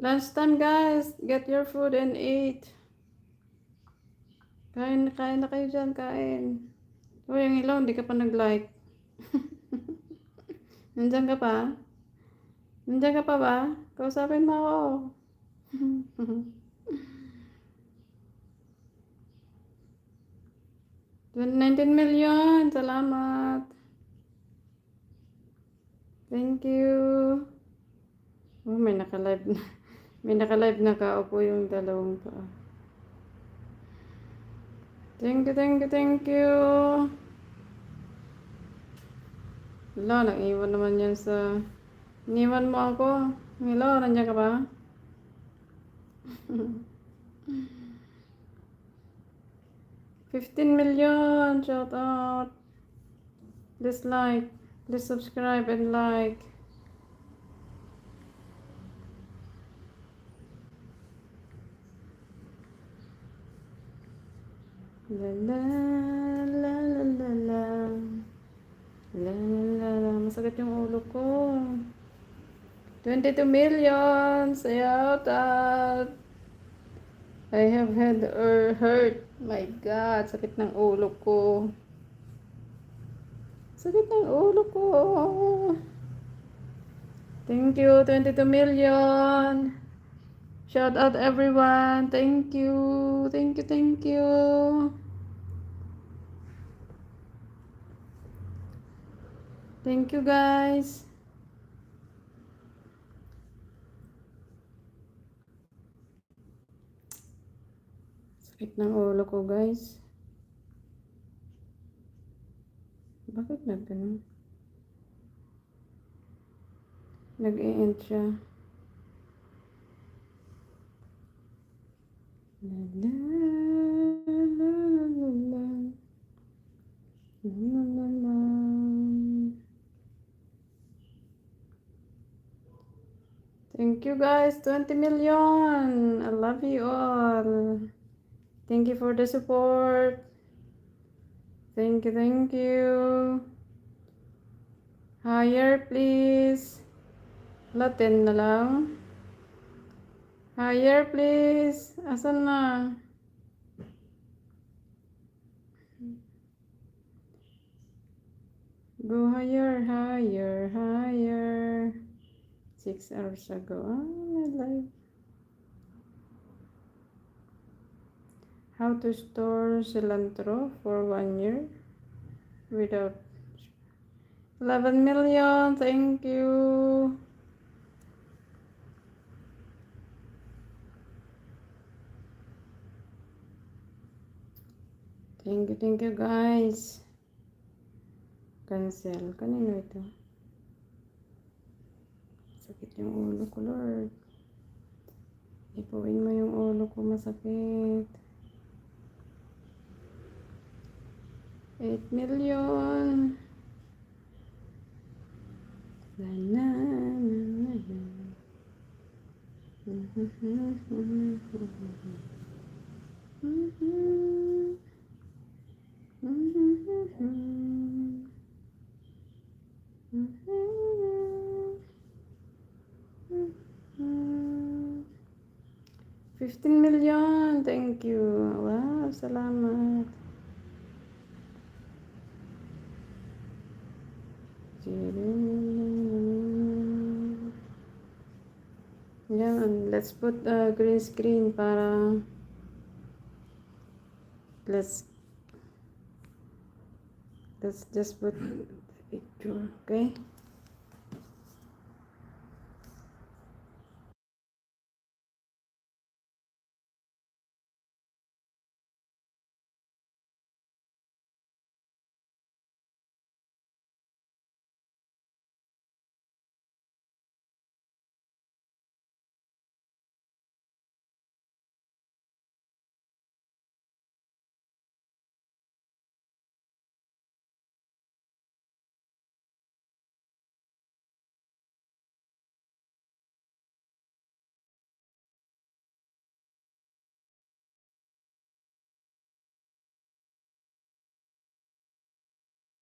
Lunchtime, guys. Get your food and eat. Kain na kayo dyan, kain. Uy, yung ilaw, hindi ka pa nag-like. Nandiyan ka pa? Nandiyan ka pa ba? Kausapin mo ako. 19 million. Salamat. Thank you. Oh, may naka-live na. May naka-live na kaupo yung dalawang pa. Thank you, thank you, thank you. Wala, nag-iwan naman yan sa... Iniwan mo ako. Hello, nandiyan ka ba? $15 million. Shout out. Please like. Please subscribe and like. La la la la la la. La la la. Masakit yung ulo ko. 22 million. Shout out. I have had or hurt. My God, sakit ng ulo ko. Sakit ng ulo ko. Thank you, 22 million. Shout out everyone. Thank you. Thank you, thank you. Thank you, guys. Sakit ng ulo ko, guys. Bakit nag-ganun? Nag-i-end siya. La la la la la la. La la la. Thank you, guys. 20 million. I love you all. Thank you for the support. Thank you, thank you. Higher, please. Wala, 10 na lang. Higher, please. Asan na? Go higher, higher, higher. 6 hours ago. Ah, live. How to store cilantro for 1 year without 11 million. Thank you. Thank you guys. Cancel. Kanino ito? Sakit yung ulo ko, Lord. Ipuin mo yung ulo ko, masakit. 8 million. La la la la. $15 million. Thank you. Wow, salamat. Yan, let's put a green screen para let's just put the picture, okay?